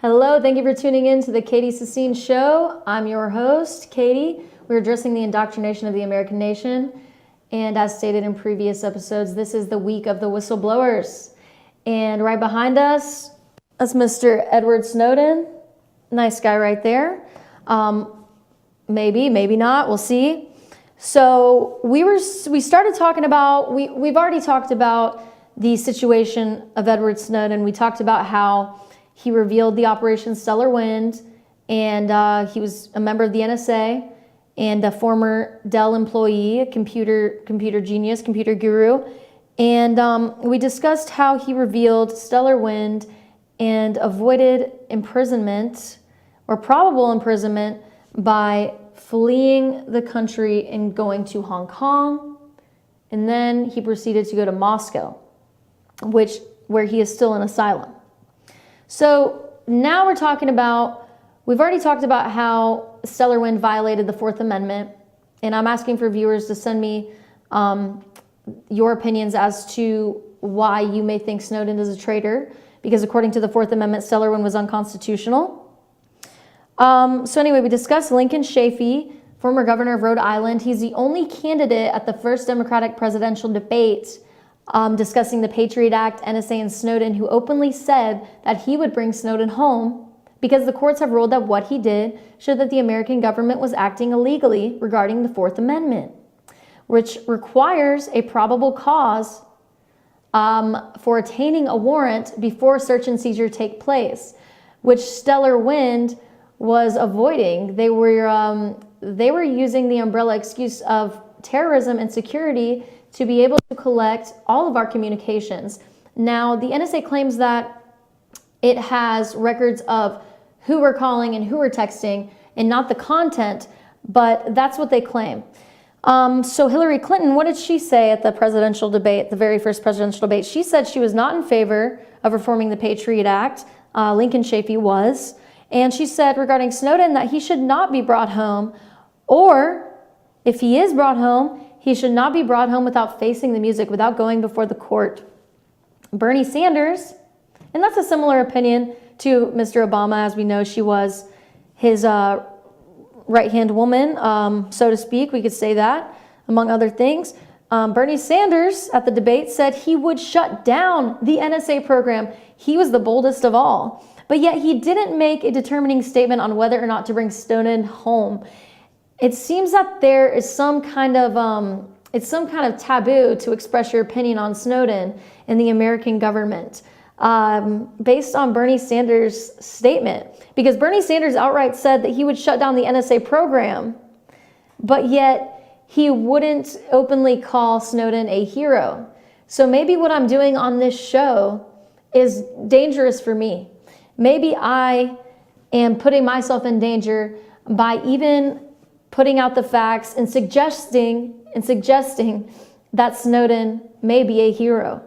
Hello, thank you for tuning in to the Katie Sassine Show. I'm your host, Katie. We're addressing the indoctrination of the American nation. And as stated in previous episodes, this is the week of the whistleblowers. And right behind us, that's Mr. Edward Snowden. Nice guy right there. Maybe not, we'll see. So we started talking about, we've already talked about the situation of Edward Snowden. We talked about how he revealed the Operation Stellar Wind, and he was a member of the NSA and a former Dell employee, a computer genius, computer guru. And we discussed how he revealed Stellar Wind and avoided imprisonment or probable imprisonment by fleeing the country and going to Hong Kong. And then he proceeded to go to Moscow, where he is still in asylum. So now we've already talked about how Stellar Wind violated the Fourth Amendment, and I'm asking for viewers to send me your opinions as to why you may think Snowden is a traitor, because according to the Fourth Amendment, Stellar Wind was unconstitutional. So anyway, we discussed Lincoln Chafee, former governor of Rhode Island. He's the only candidate at the first Democratic presidential debate discussing the Patriot Act, NSA, and Snowden, who openly said that he would bring Snowden home because the courts have ruled that what he did showed that the American government was acting illegally regarding the Fourth Amendment, which requires a probable cause for attaining a warrant before search and seizure take place, which Stellar Wind was avoiding. They were using the umbrella excuse of terrorism and security to be able to collect all of our communications. Now, the NSA claims that it has records of who we're calling and who we're texting and not the content, but that's what they claim. So Hillary Clinton, what did she say at the presidential debate, the very first presidential debate? She said she was not in favor of reforming the Patriot Act. Lincoln Chafee was. And she said regarding Snowden that he should not be brought home, or if he is brought home, he should not be brought home without facing the music, without going before the court. Bernie Sanders, and that's a similar opinion to Mr. Obama, as we know she was his right-hand woman, so to speak, we could say that, among other things. Bernie Sanders at the debate said he would shut down the NSA program. He was the boldest of all. But yet he didn't make a determining statement on whether or not to bring Snowden home. It seems that there is some kind of taboo to express your opinion on Snowden in the American government, based on Bernie Sanders' statement. Because Bernie Sanders outright said that he would shut down the NSA program, but yet he wouldn't openly call Snowden a hero. So maybe what I'm doing on this show is dangerous for me. Maybe I am putting myself in danger by even putting out the facts and suggesting that Snowden may be a hero.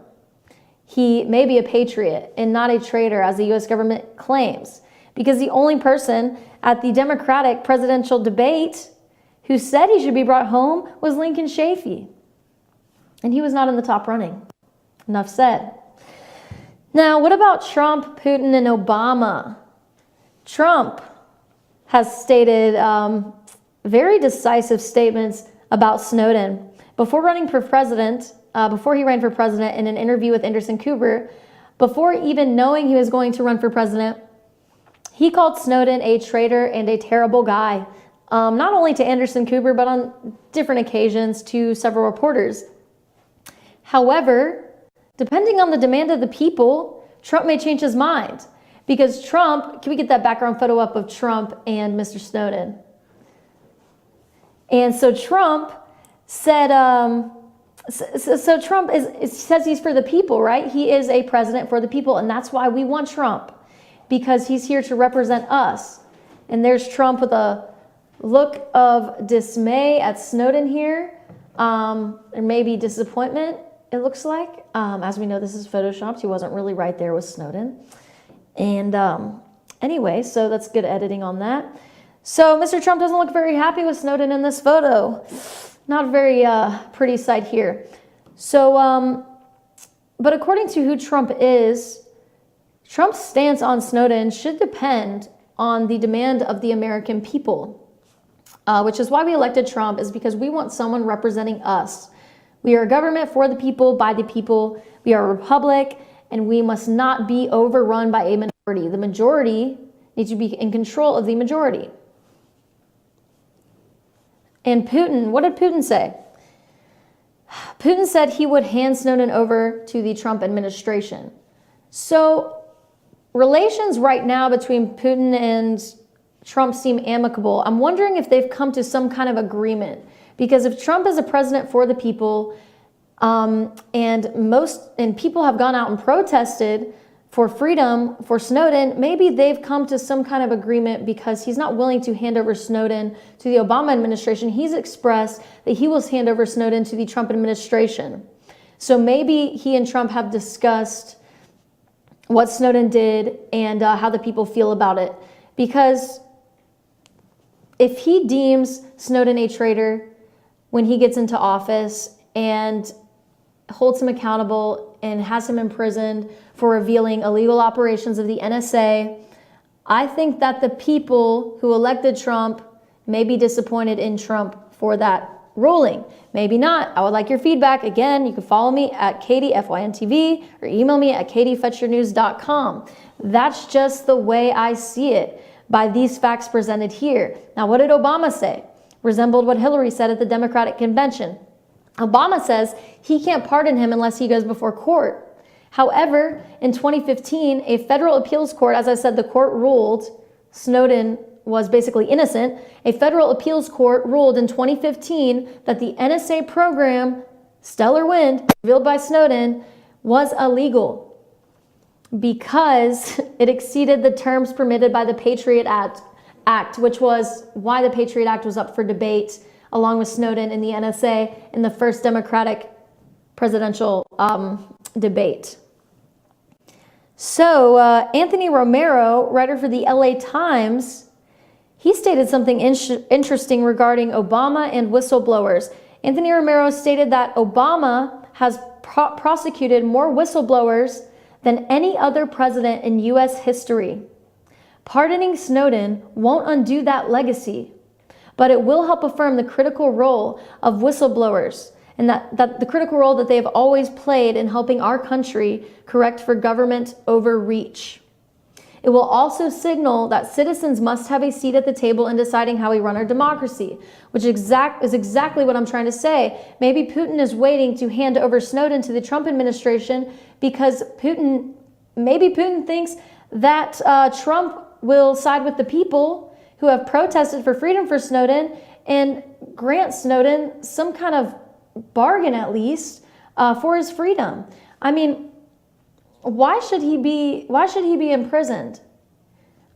He may be a patriot and not a traitor, as the U.S. government claims, because the only person at the Democratic presidential debate who said he should be brought home was Lincoln Chafee, and he was not in the top running. Enough said. Now, what about Trump, Putin, and Obama? Trump has stated very decisive statements about Snowden. Before he ran for president in an interview with Anderson Cooper, before even knowing he was going to run for president, he called Snowden a traitor and a terrible guy, not only to Anderson Cooper, but on different occasions to several reporters. However, depending on the demand of the people, Trump may change his mind. Because Trump, can we get that background photo up of Trump and Mr. Snowden? And so Trump said, Trump says he's for the people, right? He is a president for the people, and that's why we want Trump, because he's here to represent us. And there's Trump with a look of dismay at Snowden here, and maybe disappointment, it looks like. As we know, this is photoshopped. He wasn't really right there with Snowden. And anyway, so that's good editing on that. So Mr. Trump doesn't look very happy with Snowden in this photo. Not a very pretty sight here. So, but according to who Trump is Trump's stance on Snowden should depend on the demand of the American people, which is why we elected Trump, is because we want someone representing us. We are a government for the people, by the people. We are a republic, and we must not be overrun by a minority. The majority needs to be in control of the majority. And Putin, what did Putin say? Putin said he would hand Snowden over to the Trump administration. So relations right now between Putin and Trump seem amicable. I'm wondering if they've come to some kind of agreement, because if Trump is a president for the people, and people have gone out and protested for freedom for Snowden, maybe they've come to some kind of agreement because he's not willing to hand over Snowden to the Obama administration. He's expressed that he will hand over Snowden to the Trump administration. So maybe he and Trump have discussed what Snowden did and how the people feel about it. Because if he deems Snowden a traitor when he gets into office and holds him accountable and has him imprisoned for revealing illegal operations of the NSA, I think that the people who elected Trump may be disappointed in Trump for that ruling. Maybe not. I would like your feedback. Again, you can follow me at Katie, FYNTV, or email me at katiefetchernews.com. That's just the way I see it by these facts presented here. Now, what did Obama say? Resembled what Hillary said at the Democratic convention. Obama says he can't pardon him unless he goes before court. However, in 2015, a federal appeals court, as I said, the court ruled Snowden was basically innocent. A federal appeals court ruled in 2015 that the NSA program, Stellar Wind, revealed by Snowden, was illegal because it exceeded the terms permitted by the Patriot Act, which was why the Patriot Act was up for debate along with Snowden and the NSA in the first Democratic presidential debate. So Anthony Romero, writer for the LA Times, he stated something interesting regarding Obama and whistleblowers. Anthony Romero stated that Obama has prosecuted more whistleblowers than any other president in U.S. history. Pardoning Snowden won't undo that legacy, but it will help affirm the critical role of whistleblowers and that the critical role that they have always played in helping our country correct for government overreach. It will also signal that citizens must have a seat at the table in deciding how we run our democracy, which is exactly what I'm trying to say. Maybe Putin is waiting to hand over Snowden to the Trump administration because maybe Putin thinks that Trump will side with the people who have protested for freedom for Snowden and grant Snowden some kind of bargain, at least, for his freedom. I mean, why should he be imprisoned?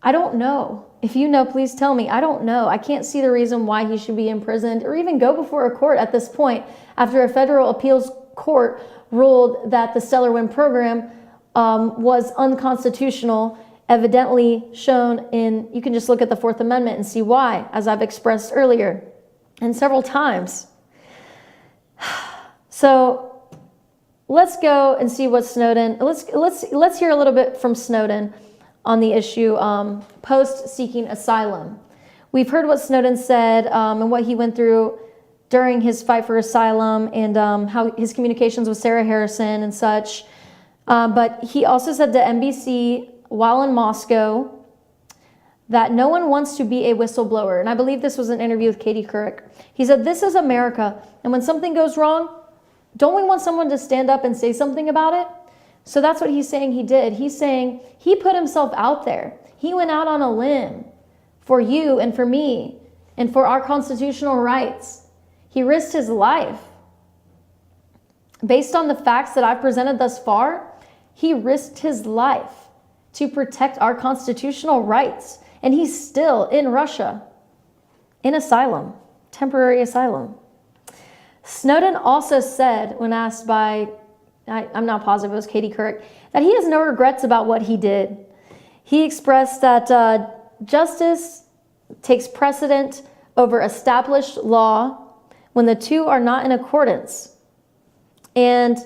I don't know. If you know, please tell me. I don't know. I can't see the reason why he should be imprisoned or even go before a court at this point after a federal appeals court ruled that the Stellar Wind program was unconstitutional, evidently shown in, you can just look at the Fourth Amendment and see why, as I've expressed earlier and several times. So let's go and see what Snowden, let's hear a little bit from Snowden on the issue post seeking asylum. We've heard what Snowden said and what he went through during his fight for asylum and how his communications with Sarah Harrison and such. But he also said to NBC while in Moscow that no one wants to be a whistleblower. And I believe this was an interview with Katie Couric. He said, "This is America. And when something goes wrong, don't we want someone to stand up and say something about it?" So that's what he's saying he did. He's saying he put himself out there. He went out on a limb for you and for me and for our constitutional rights. He risked his life. Based on the facts that I've presented thus far, he risked his life to protect our constitutional rights. And he's still in Russia, in asylum, temporary asylum. Snowden also said, when asked by, I'm not positive it was Katie Couric, that he has no regrets about what he did. He expressed that justice takes precedent over established law when the two are not in accordance. And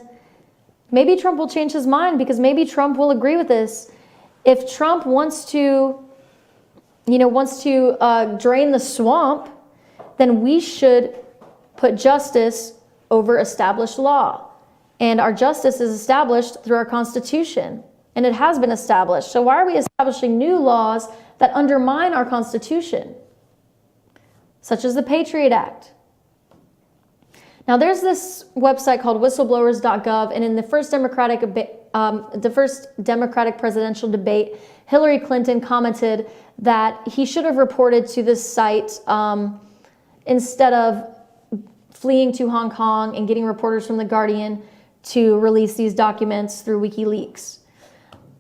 maybe Trump will change his mind because maybe Trump will agree with this. if Trump wants to drain the swamp, then we should put justice over established law. And our justice is established through our Constitution, and it has been established. So why are we establishing new laws that undermine our Constitution, such as the Patriot Act? Now, there's this website called whistleblowers.gov, and in the first Democratic presidential debate, Hillary Clinton commented that he should have reported to this site instead of fleeing to Hong Kong and getting reporters from The Guardian to release these documents through WikiLeaks.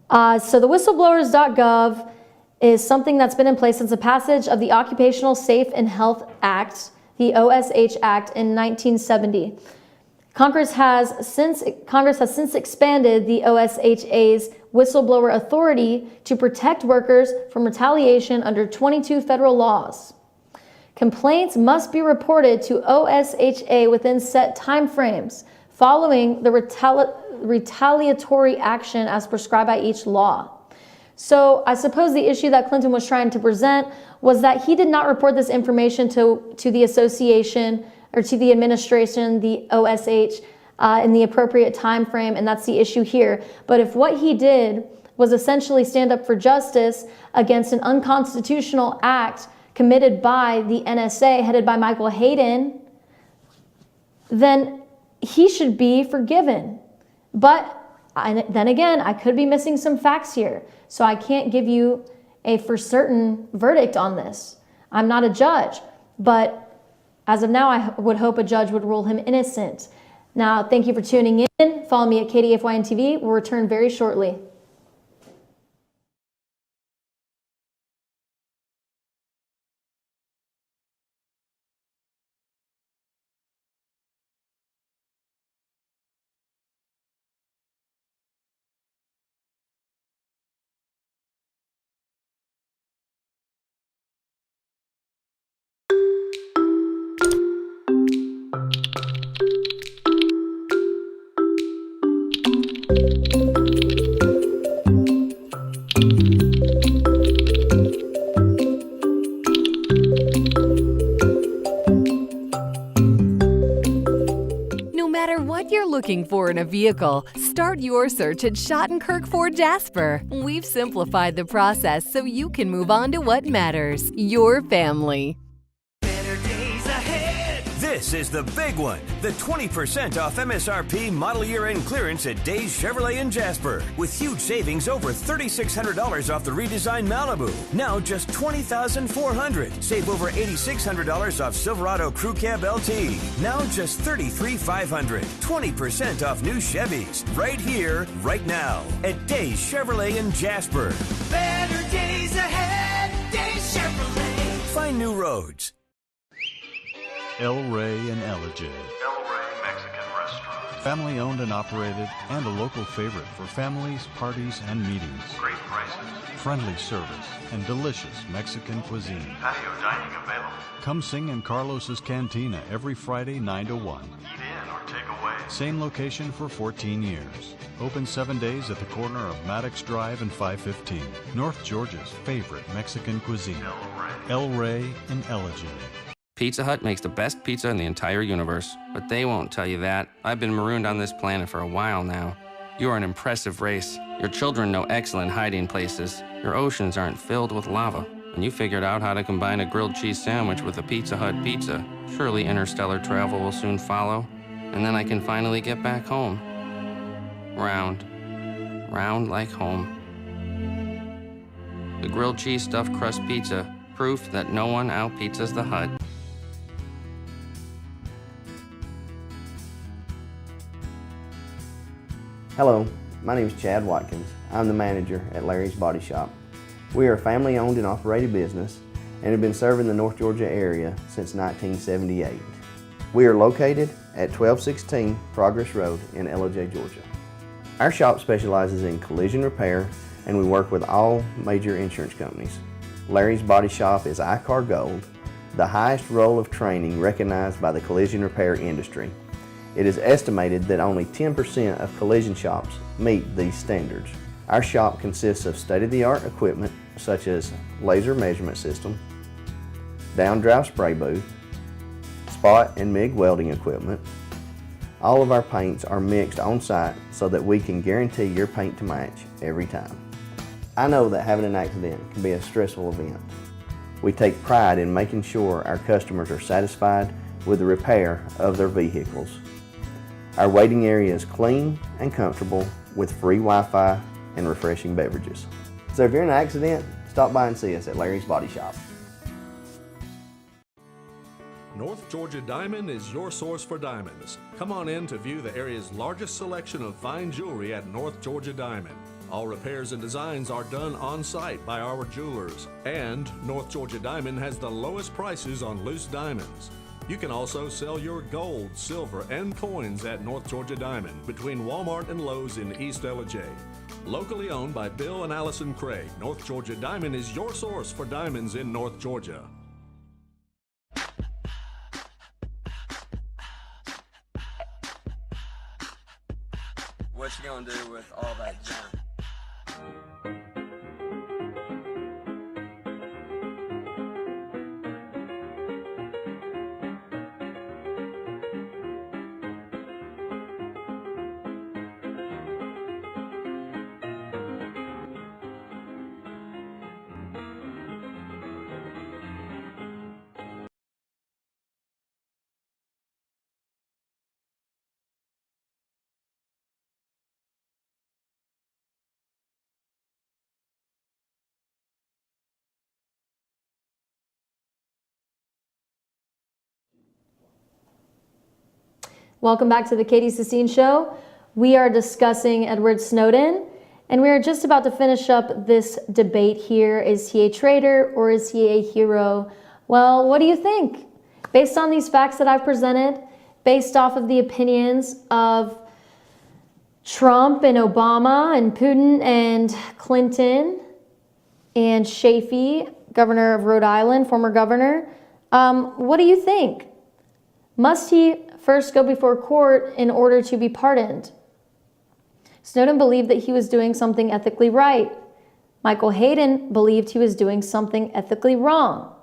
So the whistleblowers.gov is something that's been in place since the passage of the Occupational Safe and Health Act, the OSH Act, in 1970. Congress has since expanded the OSHA's whistleblower authority to protect workers from retaliation under 22 federal laws. Complaints must be reported to OSHA within set timeframes following the retaliatory action as prescribed by each law. So I suppose the issue that Clinton was trying to present was that he did not report this information to the association or to the administration, the OSH, in the appropriate time frame, and that's the issue here. But if what he did was essentially stand up for justice against an unconstitutional act committed by the NSA, headed by Michael Hayden, then he should be forgiven. But then again, I could be missing some facts here, so I can't give you a for certain verdict on this. I'm not a judge, but as of now, I would hope a judge would rule him innocent. Now, thank you for tuning in. Follow me at FYNTV. We'll return very shortly. Looking for in a vehicle? Start your search at Schottenkirk Ford Jasper. We've simplified the process so you can move on to what matters, your family. This is the big one, the 20% off MSRP model year-end clearance at Days Chevrolet in Jasper, with huge savings over $3,600 off the redesigned Malibu. Now just $20,400. Save over $8,600 off Silverado Crew Cab LT. Now just $33,500. 20% off new Chevys, right here, right now, at Days Chevrolet in Jasper. Better days ahead, Days Chevrolet. Find new roads. El Rey and Ellijay. El Rey Mexican Restaurant. Family owned and operated, and a local favorite for families, parties, and meetings. Great prices. Friendly service and delicious Mexican cuisine. Patio dining available. Come sing in Carlos's Cantina every Friday 9 to 1. Eat in or take away. Same location for 14 years. Open 7 days at the corner of Maddox Drive and 515. North Georgia's favorite Mexican cuisine. El Rey and Ellijay. Pizza Hut makes the best pizza in the entire universe, but they won't tell you that. I've been marooned on this planet for a while now. You are an impressive race. Your children know excellent hiding places. Your oceans aren't filled with lava. And you figured out how to combine a grilled cheese sandwich with a Pizza Hut pizza. Surely interstellar travel will soon follow. And then I can finally get back home. Round. Round like home. The grilled cheese stuffed crust pizza. Proof that no one out-pizzas the Hut. Hello, my name is Chad Watkins. I'm the manager at Larry's Body Shop. We are a family-owned and operated business and have been serving the North Georgia area since 1978. We are located at 1216 Progress Road in Ellijay, Georgia. Our shop specializes in collision repair, and we work with all major insurance companies. Larry's Body Shop is ICAR Gold, the highest role of training recognized by the collision repair industry. It is estimated that only 10% of collision shops meet these standards. Our shop consists of state-of-the-art equipment such as laser measurement system, down-drive spray booth, spot and MIG welding equipment. All of our paints are mixed on site so that we can guarantee your paint to match every time. I know that having an accident can be a stressful event. We take pride in making sure our customers are satisfied with the repair of their vehicles. Our waiting area is clean and comfortable with free Wi-Fi and refreshing beverages. So if you're in an accident, stop by and see us at Larry's Body Shop. North Georgia Diamond is your source for diamonds. Come on in to view the area's largest selection of fine jewelry at North Georgia Diamond. All repairs and designs are done on site by our jewelers. And North Georgia Diamond has the lowest prices on loose diamonds. You can also sell your gold, silver, and coins at North Georgia Diamond between Walmart and Lowe's in East LJ. Locally owned by Bill and Allison Craig, North Georgia Diamond is your source for diamonds in North Georgia. What you gonna do with all that junk? Welcome back to the Katie Sassine Show. We are discussing Edward Snowden, and we are just about to finish up this debate here. Is he a traitor or is he a hero? Well, what do you think? Based on these facts that I've presented, based off of the opinions of Trump and Obama and Putin and Clinton and Chafee, governor of Rhode Island, former governor, what do you think? Must he first go before court in order to be pardoned? Snowden believed that he was doing something ethically right. Michael Hayden believed he was doing something ethically wrong.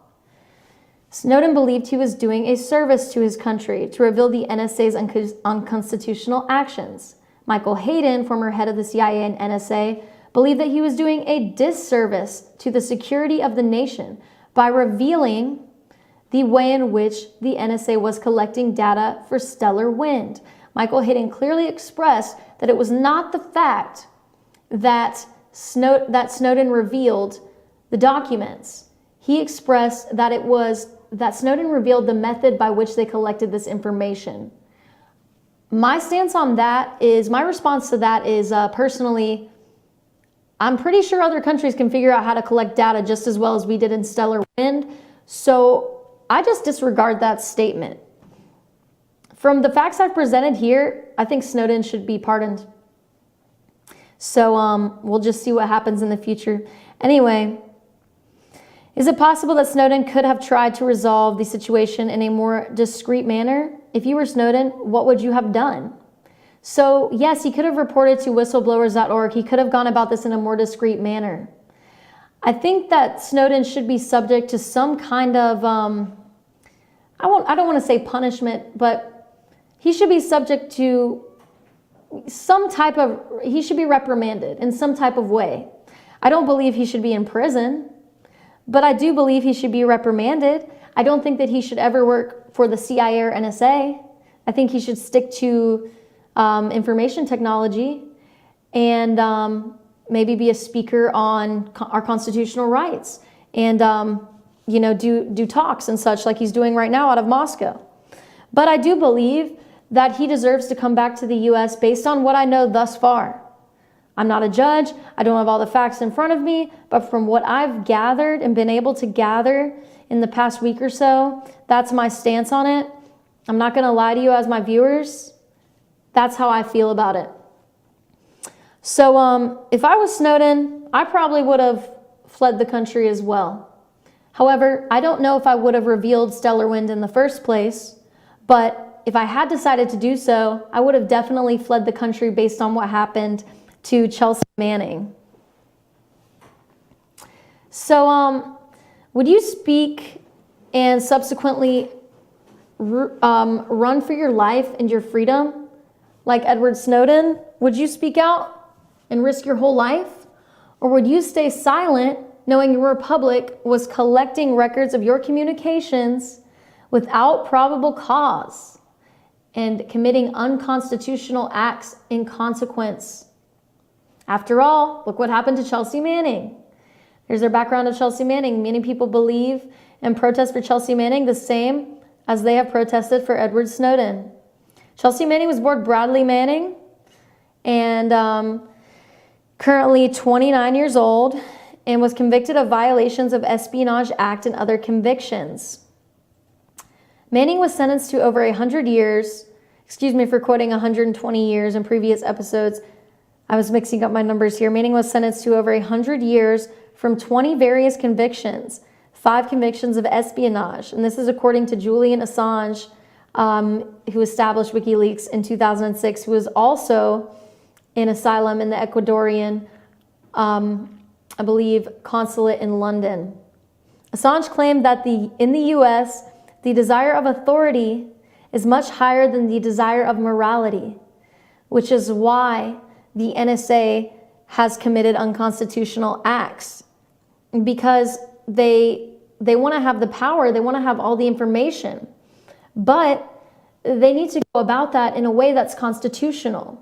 Snowden believed he was doing a service to his country to reveal the NSA's unconstitutional actions. Michael Hayden, former head of the CIA and NSA, believed that he was doing a disservice to the security of the nation by revealing the way in which the NSA was collecting data for stellar wind. Michael Hayden clearly expressed that it was not the fact that Snowden revealed the documents. He expressed that it was that Snowden revealed the method by which they collected this information. My stance on that is, my response to that is, personally, I'm pretty sure other countries can figure out how to collect data just as well as we did in stellar wind. So I just disregard that statement. From the facts I've presented here, I think Snowden should be pardoned. So we'll just see what happens in the future. Anyway, is it possible that Snowden could have tried to resolve the situation in a more discreet manner? If you were Snowden, what would you have done? So yes, he could have reported to whistleblowers.org. He could have gone about this in a more discreet manner. I think that Snowden should be subject to some kind of, I don't want to say punishment, but he should be subject to some type of, he should be reprimanded in some type of way. I don't believe he should be in prison, but I do believe he should be reprimanded. I don't think that he should ever work for the CIA or NSA. I think he should stick to information technology and maybe be a speaker on our constitutional rights and, do talks and such like he's doing right now out of Moscow. But I do believe that he deserves to come back to the U.S. based on what I know thus far. I'm not a judge. I don't have all the facts in front of me, but from what I've gathered and been able to gather in the past week or so, that's my stance on it. I'm not going to lie to you as my viewers. That's how I feel about it. So if I was Snowden, I probably would have fled the country as well. However, I don't know if I would have revealed stellar wind in the first place, but if I had decided to do so, I would have definitely fled the country based on what happened to Chelsea Manning. So would you speak and subsequently run for your life and your freedom like Edward Snowden? Would you speak out and risk your whole life? Or would you stay silent knowing your republic was collecting records of your communications without probable cause and committing unconstitutional acts in consequence? After all, look what happened to Chelsea Manning. There's their background of Chelsea Manning. Many people believe and protest for Chelsea Manning the same as they have protested for Edward Snowden. Chelsea Manning was born Bradley Manning and currently 29 years old and was convicted of violations of Espionage Act and other convictions. Manning was sentenced to over 100 years. Excuse me for quoting 120 years in previous episodes. I was mixing up my numbers here. Manning was sentenced to over 100 years from 20 various convictions, 5 convictions of espionage. And this is according to Julian Assange, who established WikiLeaks in 2006, who was also in asylum in the Ecuadorian, I believe, consulate in London. Assange claimed that in the US, the desire of authority is much higher than the desire of morality, which is why the NSA has committed unconstitutional acts, because they want to have the power, they want to have all the information, but they need to go about that in a way that's constitutional.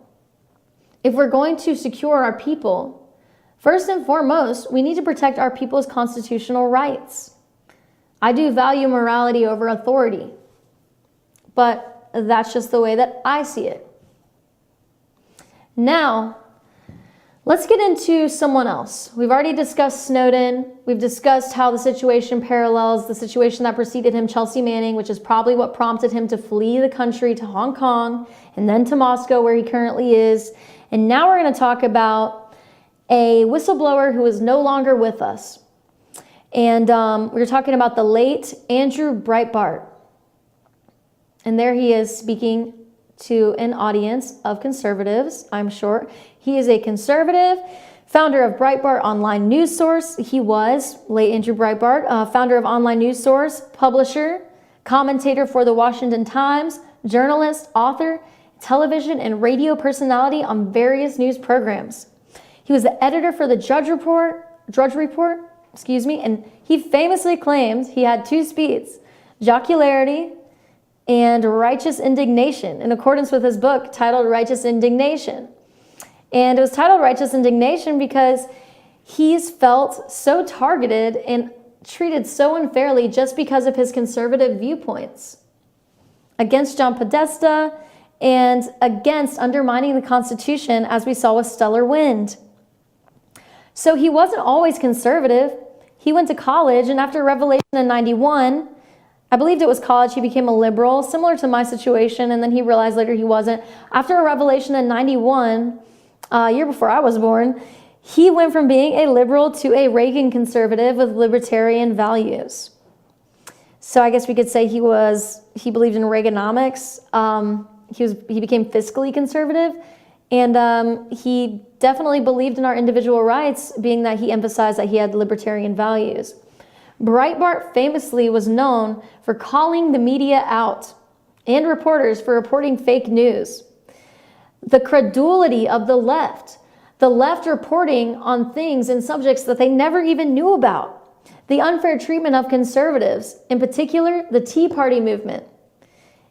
If we're going to secure our people, first and foremost, we need to protect our people's constitutional rights. I do value morality over authority, but that's just the way that I see it. Now, let's get into someone else. We've already discussed Snowden. We've discussed how the situation parallels the situation that preceded him, Chelsea Manning, which is probably what prompted him to flee the country to Hong Kong and then to Moscow, where he currently is. And now we're going to talk about a whistleblower who is no longer with us. And we're talking about the late Andrew Breitbart. And there he is speaking to an audience of conservatives, I'm sure. He is a conservative, founder of Breitbart online news source. He was, late Andrew Breitbart, founder of online news source, publisher, commentator for the Washington Times, journalist, author, television and radio personality on various news programs. He was the editor for the Drudge Report, and he famously claimed he had 2 speeds, jocularity and righteous indignation, in accordance with his book titled Righteous Indignation. And it was titled Righteous Indignation because he's felt so targeted and treated so unfairly just because of his conservative viewpoints against John Podesta and against undermining the Constitution, as we saw with Stellar Wind. So he wasn't always conservative. He went to college, and after Revelation in 91, I believed it was college, he became a liberal, similar to my situation, and then he realized later he wasn't. After a Revelation in 91, a year before I was born, he went from being a liberal to a Reagan conservative with libertarian values. So I guess we could say he believed in Reaganomics. He became fiscally conservative, and he definitely believed in our individual rights, being that he emphasized that he had libertarian values. Breitbart famously was known for calling the media out and reporters for reporting fake news. The credulity of the left reporting on things and subjects that they never even knew about. The unfair treatment of conservatives, in particular the Tea Party movement.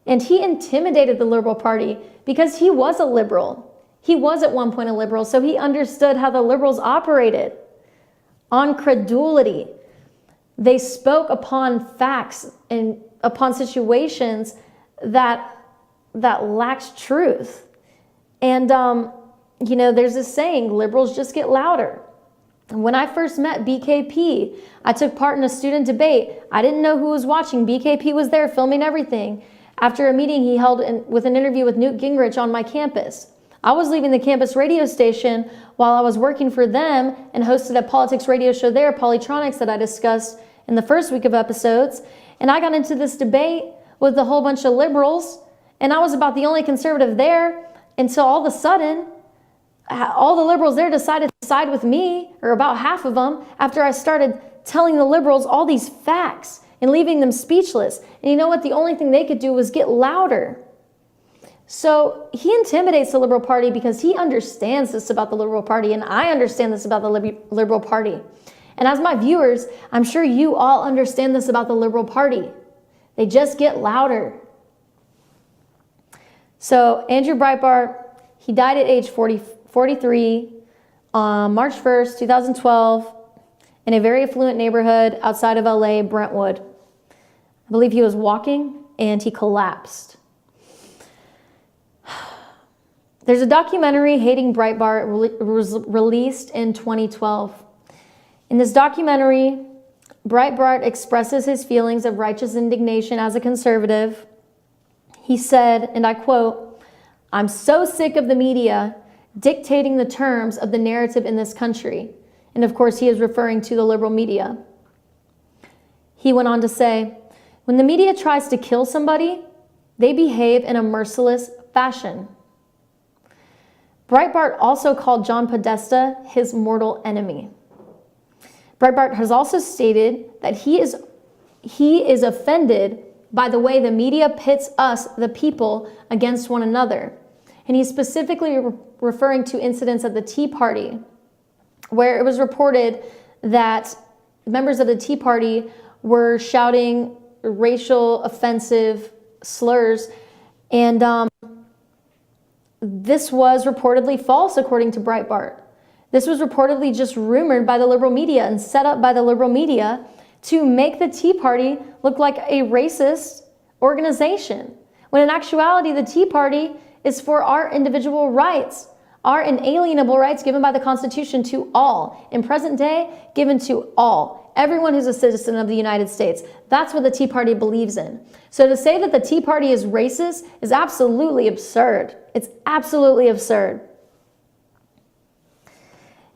And he intimidated the Liberal Party because he was a liberal. He was at one point a liberal, so he understood how the liberals operated. On credulity. They spoke upon facts and upon situations that lacked truth. And, there's this saying, liberals just get louder. And when I first met BKP, I took part in a student debate. I didn't know who was watching. BKP was there filming everything. After a meeting he held with an interview with Newt Gingrich on my campus. I was leaving the campus radio station while I was working for them and hosted a politics radio show there, Polytronics, that I discussed in the first week of episodes. And I got into this debate with a whole bunch of liberals, and I was about the only conservative there until all of a sudden all the liberals there decided to side with me, or about half of them, after I started telling the liberals all these facts and leaving them speechless. And you know what? The only thing they could do was get louder. So he intimidates the Liberal Party because he understands this about the Liberal Party, and I understand this about the Liberal Party. And as my viewers, I'm sure you all understand this about the Liberal Party. They just get louder. So Andrew Breitbart, he died at age 43 on March 1st, 2012, in a very affluent neighborhood outside of LA, Brentwood. I believe he was walking and he collapsed. There's a documentary, Hating Breitbart, released in 2012. In this documentary, Breitbart expresses his feelings of righteous indignation as a conservative. He said, and I quote, "I'm so sick of the media dictating the terms of the narrative in this country." And of course, he is referring to the liberal media. He went on to say, "When the media tries to kill somebody, they behave in a merciless fashion." Breitbart also called John Podesta his mortal enemy. Breitbart has also stated that he is offended by the way the media pits us, the people, against one another. And he's specifically referring to incidents at the Tea Party, where it was reported that members of the Tea Party were shouting racial offensive slurs, and this was reportedly false, according to Breitbart. This was reportedly just rumored by the liberal media and set up by the liberal media to make the Tea Party look like a racist organization, when in actuality the Tea Party is for our individual rights, our inalienable rights given by the Constitution to all, in present day, given to all, everyone who's a citizen of the United States. That's what the Tea Party believes in. So to say that the Tea Party is racist is absolutely absurd. It's absolutely absurd.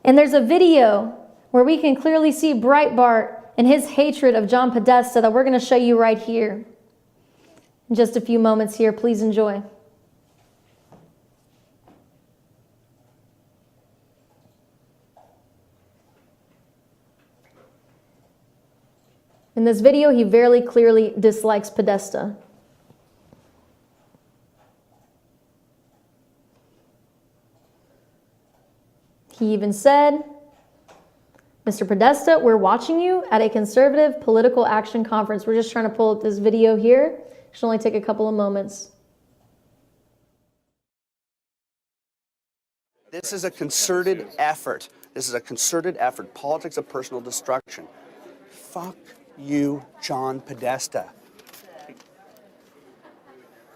And there's a video where we can clearly see Breitbart and his hatred of John Podesta that we're going to show you right here. In just a few moments here, please enjoy. In this video, he very clearly dislikes Podesta. He even said, "Mr. Podesta, we're watching you at a conservative political action conference." We're just trying to pull up this video here. It should only take a couple of moments. This is a concerted effort. This is a concerted effort. Politics of personal destruction. Fuck you, John Podesta.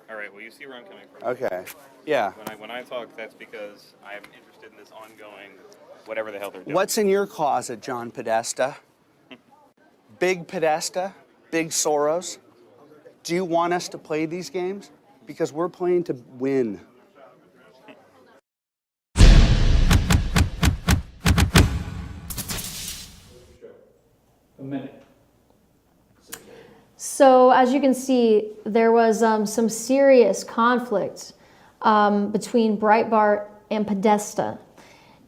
All right, well, you see where I'm coming from. Okay, yeah. When I talk, that's because I'm interested in this ongoing, whatever the hell they're doing. What's in your closet, John Podesta? Big Podesta? Big Soros? Do you want us to play these games? Because we're playing to win. A minute. So as you can see, there was some serious conflict between Breitbart and Podesta.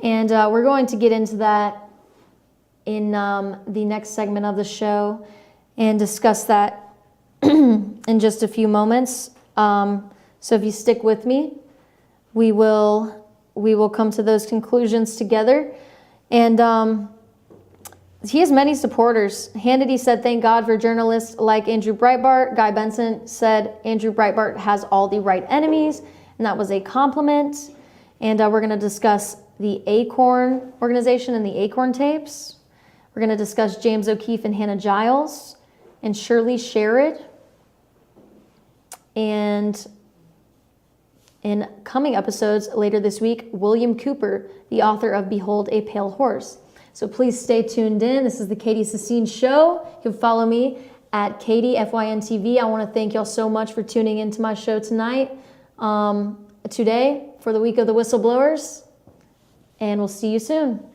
And we're going to get into that in the next segment of the show and discuss that in just a few moments. So if you stick with me, we will come to those conclusions together. And he has many supporters. Hannity said, "Thank God for journalists like Andrew Breitbart." Guy Benson said, "Andrew Breitbart has all the right enemies," and that was a compliment. And we're going to discuss the ACORN organization and the ACORN tapes. We're going to discuss James O'Keefe and Hannah Giles and Shirley Sherrod. And in coming episodes later this week, William Cooper, the author of Behold a Pale Horse. So please stay tuned in. This is the Katie Sassine Show. You can follow me at Katie, FYNTV. I want to thank y'all so much for tuning into my show tonight, today, for the week of the whistleblowers. And we'll see you soon.